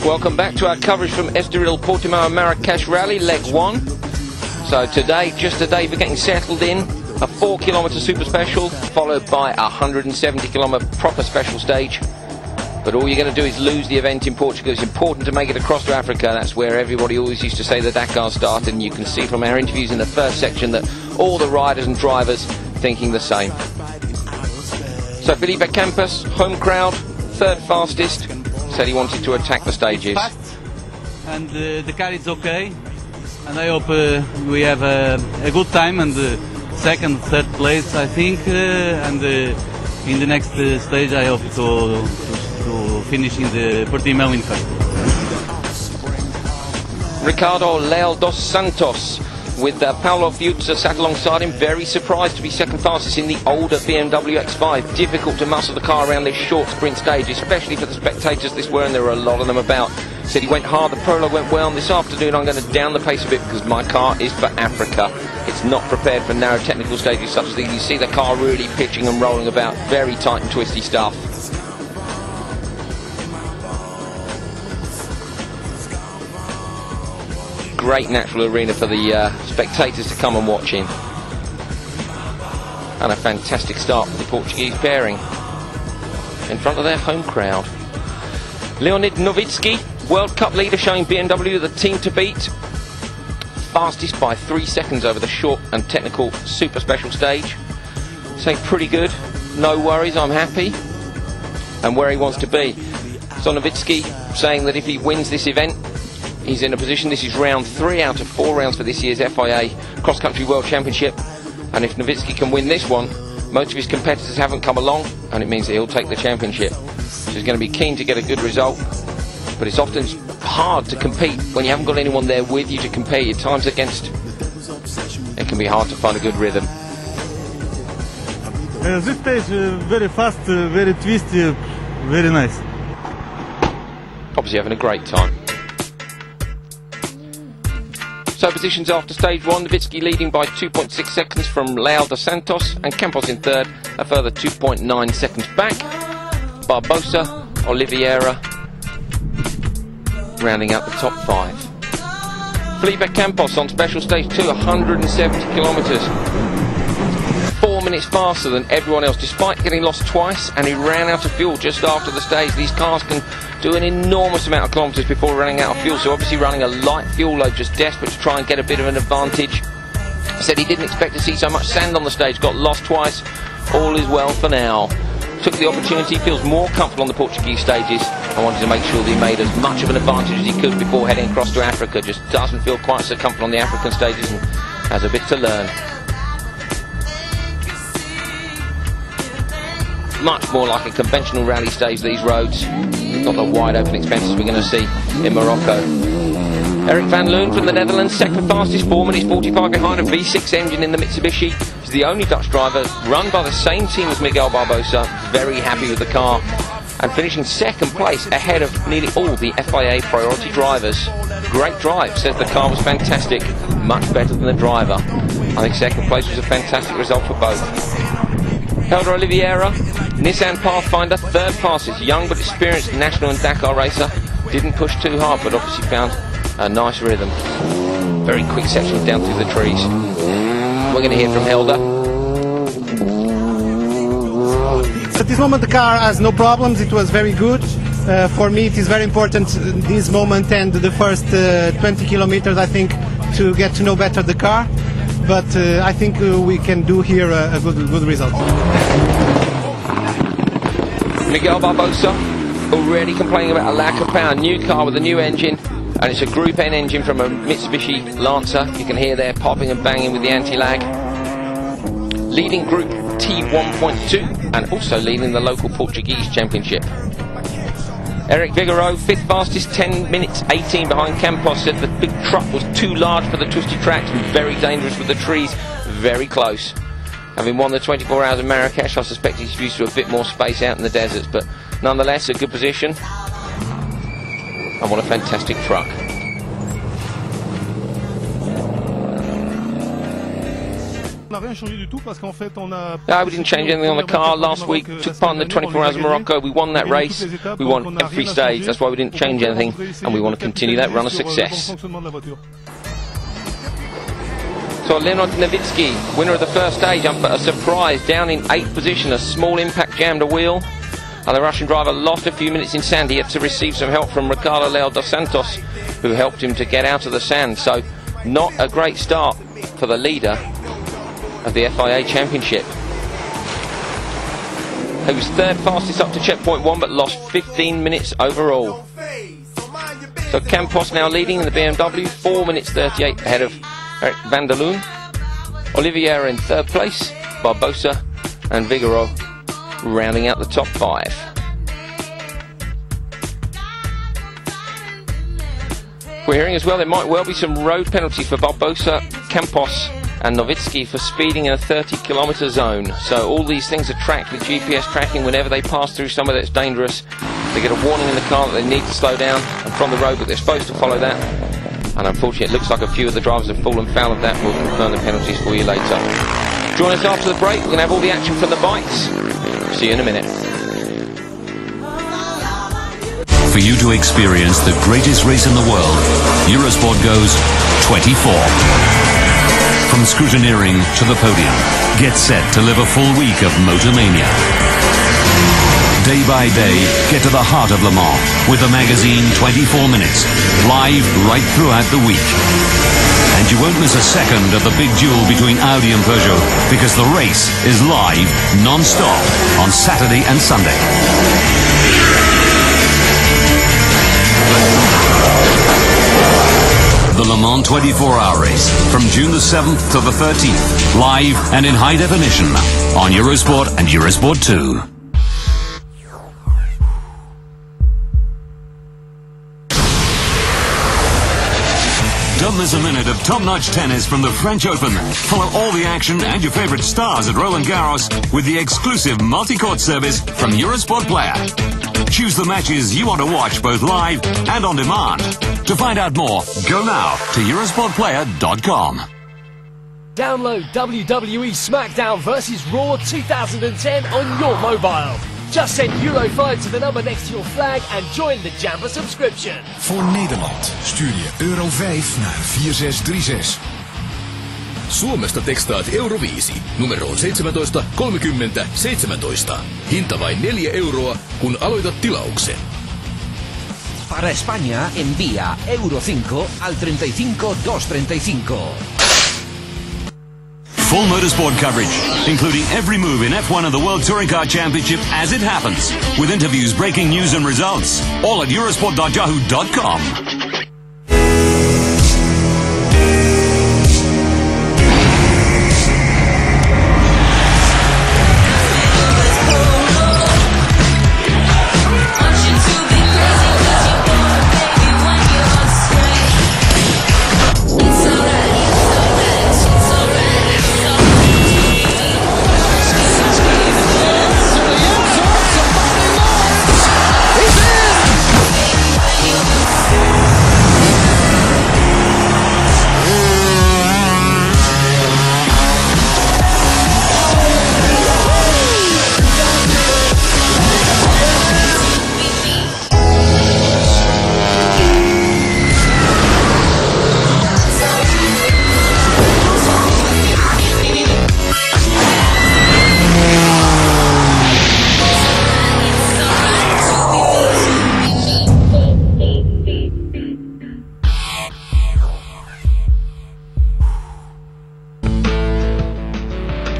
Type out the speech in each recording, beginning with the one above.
Welcome back to our coverage from Estoril Portimão Marraquexe Rally, leg 1. So today, just a day for getting settled in, a 4-kilometre super special, followed by a 170-kilometre proper special stage. But all you're going to do is lose the event in Portugal. It's important to make it across to Africa. That's where everybody always used to say the Dakar started, and you can see from our interviews in the first section that all the riders and drivers thinking the same. So Felipe Campos, home crowd, third fastest, said he wanted to attack the stages. And the car is okay, and I hope we have a good time, and second, third place I think, and in the next stage I hope to finish in the Portimão in first. Ricardo Leal dos Santos with Paulo Fiuza sat alongside him, very surprised to be second fastest in the older BMW X5. Difficult to muscle the car around this short sprint stage, especially for the spectators this were, and there were a lot of them about. Said he went hard, the prologue went well, and this afternoon I'm going to down the pace a bit because my car is for Africa. It's not prepared for narrow technical stages such as these. You see the car really pitching and rolling about, very tight and twisty stuff. Great natural arena for the spectators to come and watch in. And a fantastic start for the Portuguese pairing in front of their home crowd. Leonid Novitsky, World Cup leader, showing BMW the team to beat. Fastest by 3 seconds over the short and technical super special stage. Saying pretty good, no worries, I'm happy. And where he wants to be. So Novitsky saying that if he wins this event, he's in a position, this is round 3 out of 4 rounds for this year's FIA Cross Country World Championship, and if Novitsky can win this one, most of his competitors haven't come along, and it means that he'll take the championship. So he's going to be keen to get a good result, but it's often hard to compete when you haven't got anyone there with you to compare your times against. It can be hard to find a good rhythm. This stage very fast, very twisty, very nice. Obviously having a great time. So positions after stage 1, Novitsky leading by 2.6 seconds from Leal dos Santos, and Campos in third, a further 2.9 seconds back. Barbosa, Oliveira rounding out the top 5. Felipe Campos on special stage 2, 170 kilometres. 4 minutes faster than everyone else, despite getting lost twice, and he ran out of fuel just after the stage. These cars can do an enormous amount of kilometres before running out of fuel, so obviously running a light fuel load, just desperate to try and get a bit of an advantage. He said he didn't expect to see so much sand on the stage, got lost twice, all is well for now. Took the opportunity, feels more comfortable on the Portuguese stages, and wanted to make sure that he made as much of an advantage as he could before heading across to Africa. Just doesn't feel quite so comfortable on the African stages and has a bit to learn. Much more like a conventional rally stage, these roads, not the wide open expenses we're going to see in Morocco. Eric van Loon from the Netherlands, second fastest, 4 minutes 45 behind a V6 engine in the Mitsubishi. He's the only Dutch driver run by the same team as Miguel Barbosa, very happy with the car, and finishing second place ahead of nearly all the FIA priority drivers. Great drive, says the car was fantastic, much better than the driver. I think second place was a fantastic result for both. Helder Oliveira, Nissan Pathfinder, third fastest, young but experienced national and Dakar racer. Didn't push too hard, but obviously found a nice rhythm. Very quick sections down through the trees. We're going to hear from Helder. At this moment the car has no problems, it was very good. For me it is very important this moment and the first 20 kilometers I think to get to know better the car. But I think we can do here a good result. Miguel Barbosa already complaining about a lack of power. New car with a new engine, and it's a Group N engine from a Mitsubishi Lancer. You can hear there popping and banging with the anti-lag. Leading Group T1.2 and also leading the local Portuguese championship. Eric Vigouroux, fifth fastest, 10 minutes 18 behind Campos, said the big truck was too large for the twisty tracks and very dangerous with the trees, very close. Having won the 24 hours of Marrakesh, I suspect he's used to a bit more space out in the deserts, but nonetheless a good position. And what a fantastic truck. No, we didn't change anything on the car. Last week, took part in the 24 Hours of Morocco. We won that race. We won every stage. That's why we didn't change anything, and we want to continue that run of success. So Leonid Novitsky, winner of the first stage, up a surprise, down in 8th position. A small impact jammed a wheel, and the Russian driver lost a few minutes in sand. He had to receive some help from Ricardo Leal dos Santos, who helped him to get out of the sand. So not a great start for the leader of the FIA Championship. He was third fastest up to checkpoint 1, but lost 15 minutes overall. So Campos now leading in the BMW, 4 minutes 38 ahead of Eric van der Loon. Oliveira in third place, Barbosa and Vigoro rounding out the top 5. We're hearing as well there might well be some road penalty for Barbosa, Campos and Novitsky for speeding in a 30-kilometre zone. So all these things are tracked with GPS tracking. Whenever they pass through somewhere that's dangerous, they get a warning in the car that they need to slow down and from the road, but they're supposed to follow that. And unfortunately it looks like a few of the drivers have fallen foul of that. We'll confirm the penalties for you later. Join us after the break. We're going to have all the action from the bikes. See you in a minute. For you to experience the greatest race in the world, Eurosport goes 24. From scrutineering to the podium, get set to live a full week of Motormania. Day by day, get to the heart of Le Mans with the magazine 24 Minutes, live right throughout the week. And you won't miss a second of the big duel between Audi and Peugeot, because the race is live, non-stop, on Saturday and Sunday. The Le Mans 24-hour race from June the 7th to the 13th, live and in high definition on Eurosport and Eurosport 2. Don't miss a minute of top-notch tennis from the French Open. Follow all the action and your favorite stars at Roland Garros with the exclusive multi-court service from Eurosport Player. Choose the matches you want to watch both live and on demand. To find out more, go now to EurosportPlayer.com. Download WWE SmackDown vs Raw 2010 on your mobile. Just send Euro5 to the number next to your flag and join the Jamba subscription. Voor Nederland stuur je euro 5 naar 4636. Suomesta tekstaat euro 5 numeroon 17 30 17. Hinta vain 4 euroa, kun aloitat tilauksen. Para España envía euro 5 al 35 235. Full motorsport coverage, including every move in F1 and the World Touring Car Championship as it happens, with interviews, breaking news and results, all at Eurosport.yahoo.com.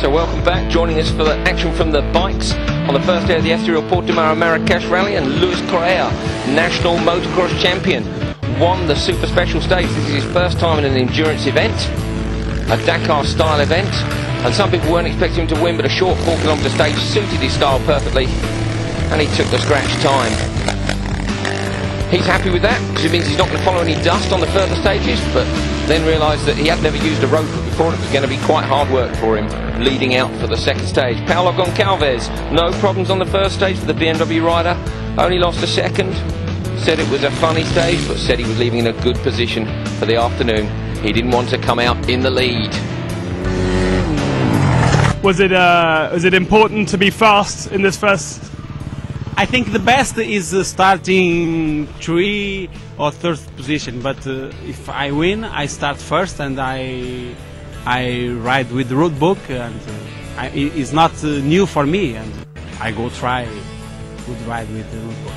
So welcome back, joining us for the action from the bikes on the first day of the Estoril Portimão Marraquexe rally, and Luis Correa, national motocross champion, won the super special stage. This is his first time in an endurance event, a Dakar style event, and some people weren't expecting him to win, but a short 4 kilometre stage suited his style perfectly, and he took the scratch time. He's happy with that, because it means he's not going to follow any dust on the further stages, but then realised that he had never used a road before and it was going to be quite hard work for him leading out for the second stage. Paulo Goncalves, no problems on the first stage for the BMW rider, only lost a second, said it was a funny stage, but said he was leaving in a good position for the afternoon. He didn't want to come out in the lead. Was it important to be fast in this first? I think the best is starting 3 or 3rd position, but if I win, I start first and I ride with the road book, and it's not new for me, and I go try good ride with the road book.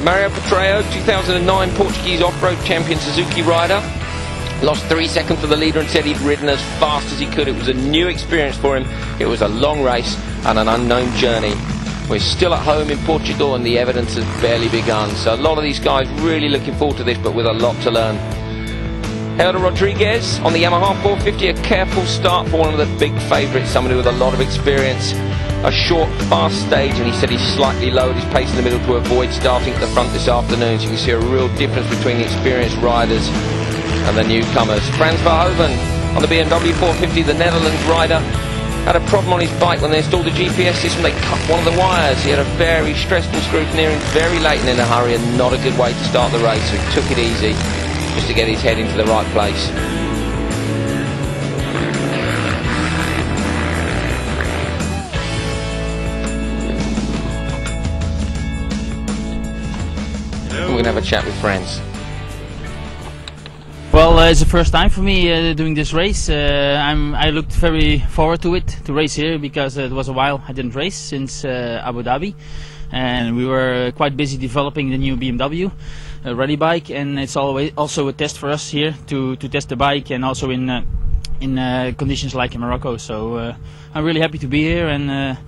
Mario Petreo, 2009 Portuguese off-road champion Suzuki rider, lost 3 seconds for the leader and said he'd ridden as fast as he could. It was a new experience for him. It was a long race and an unknown journey. We're still at home in Portugal and the evidence has barely begun. So a lot of these guys really looking forward to this, but with a lot to learn. Helder Rodriguez on the Yamaha 450, a careful start for one of the big favourites, somebody with a lot of experience. A short, fast stage, and he said he slightly lowered his pace in the middle to avoid starting at the front this afternoon. So you can see a real difference between the experienced riders and the newcomers. Frans Verhoeven on the BMW 450, the Netherlands rider, had a problem on his bike when they installed the GPS system. They cut one of the wires. He had a very stressful scrutineering very late and in a hurry, and not a good way to start the race, so he took it easy just to get his head into the right place. We're going to have a chat with Frans. Well, it's the first time for me doing this race. I looked very forward to it, to race here, because it was a while I didn't race since Abu Dhabi, and we were quite busy developing the new BMW rally bike, and it's always also a test for us here to test the bike, and also in conditions like in Morocco. So I'm really happy to be here, and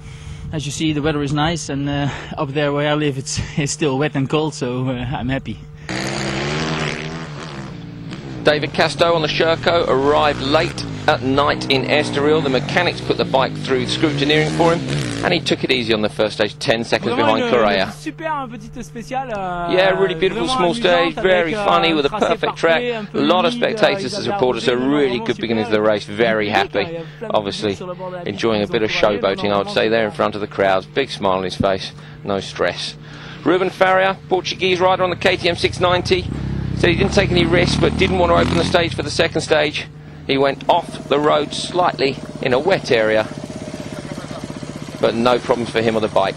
as you see, the weather is nice, and up there where I live it's still wet and cold, so I'm happy. David Casto on the Sherco arrived late at night in Estoril. The mechanics put the bike through scrutineering for him, and he took it easy on the first stage, 10 seconds behind Correa. Yeah, really beautiful small stage, very funny with a perfect track. A lot of spectators to support us. A really good beginning to the race, very happy. Obviously enjoying a bit of showboating, I would say, there in front of the crowds. Big smile on his face, no stress. Ruben Faria, Portuguese rider on the KTM 690. Said he didn't take any risks, but didn't want to open the stage for the second stage. He went off the road slightly in a wet area, but no problems for him on the bike.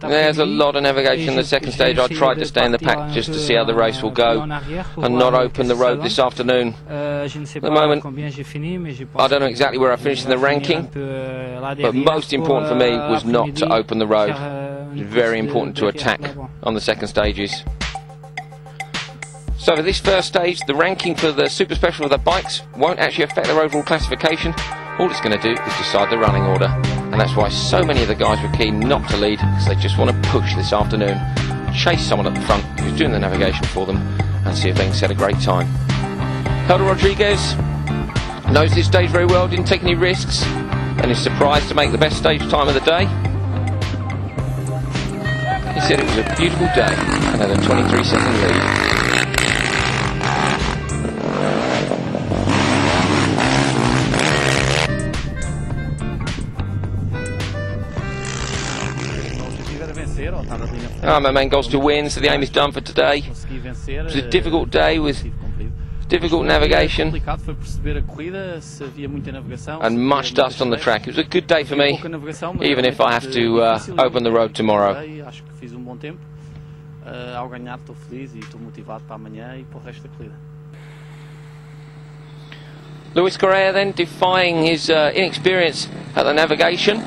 There's a lot of navigation in the second stage. I tried to stay in the pack just to see how the race will go and not open the road this afternoon. At the moment, I don't know exactly where I finished in the ranking, but most important for me was not to open the road. Very important to attack on the second stages. So for this first stage, the ranking for the super special of the bikes won't actually affect their overall classification. All it's going to do is decide the running order, and that's why so many of the guys were keen not to lead, because they just want to push this afternoon, chase someone at the front who's doing the navigation for them, and see if they can set a great time. Helder Rodriguez knows this stage very well, didn't take any risks, and is surprised to make the best stage time of the day. He said it was a beautiful day and had a 23-second lead. My main goal's to win, so the aim is done for today. It was a difficult day with difficult navigation and much dust on the track. It was a good day for me, even if I have to open the road tomorrow. Luis Correa then defying his inexperience at the navigation.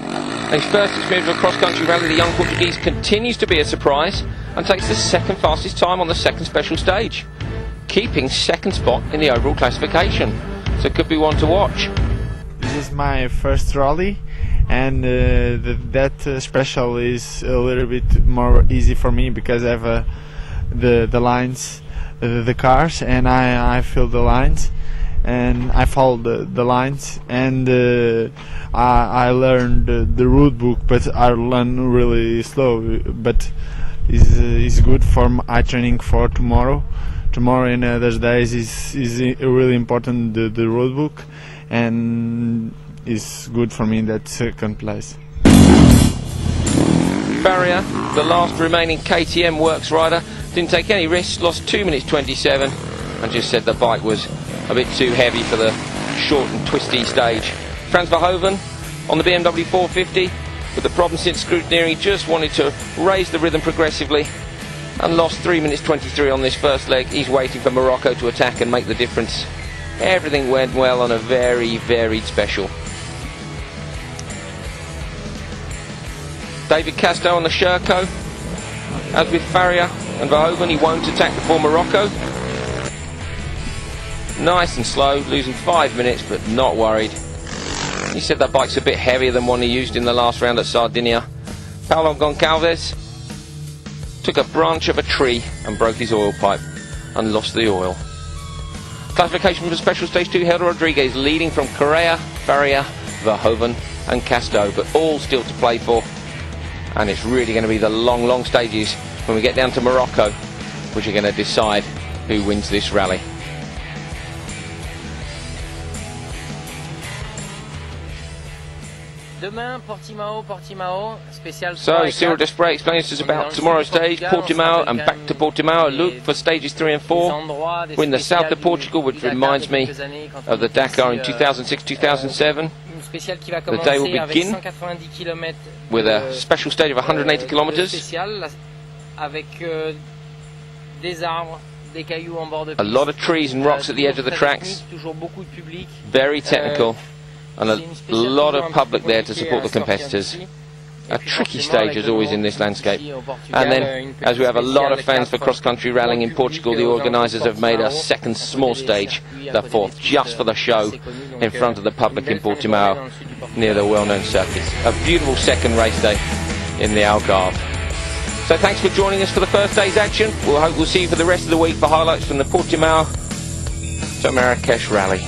His first experience of a cross-country rally, the young Portuguese continues to be a surprise and takes the second fastest time on the second special stage, keeping second spot in the overall classification. So it could be one to watch. This is my first rally, and that special is a little bit more easy for me because I have the lines, the cars, and I feel the lines. And I followed the lines, and I learned the route book, but I learn really slow. But it's good for my training for tomorrow. Tomorrow and other days is really important, the road book, and it's good for me in that second place. Faria, the last remaining KTM Works rider, didn't take any risks, lost 2 minutes 27. and just said the bike was a bit too heavy for the short and twisty stage. Frans Verhoeven on the BMW 450 with the problem since scrutineering. He just wanted to raise the rhythm progressively and lost 3 minutes 23 on this first leg. He's waiting for Morocco to attack and make the difference. Everything went well on a very varied special. David Casto on the Sherco. As with Faria and Verhoeven, he won't attack before Morocco. Nice and slow, losing 5 minutes, but not worried. He said that bike's a bit heavier than one he used in the last round at Sardinia. Paulo Goncalves took a branch of a tree and broke his oil pipe and lost the oil. Classification for special stage 2, Helder Rodriguez leading from Correa, Faria, Verhoeven and Casto, but all still to play for. And it's really going to be the long stages when we get down to Morocco, which are going to decide who wins this rally. So, Cyril Desprez explains to us about tomorrow's stage, Portimão and back to Portimão. Look for stages 3 and 4. We're in the south of Portugal, which reminds me of the Dakar in 2006-2007. The day will begin with a special stage of 180 kilometers. A lot of trees and rocks at the edge of the tracks. Very technical. And a lot of public there to support the competitors. A tricky stage as always in this landscape. And then, as we have a lot of fans for cross-country rallying in Portugal, the organisers have made a second small stage, the fourth, just for the show, in front of the public in Portimão, near the well-known circuits. A beautiful second race day in the Algarve. So thanks for joining us for the first day's action. We'll see you for the rest of the week for highlights from the Portimão to Marrakesh rally.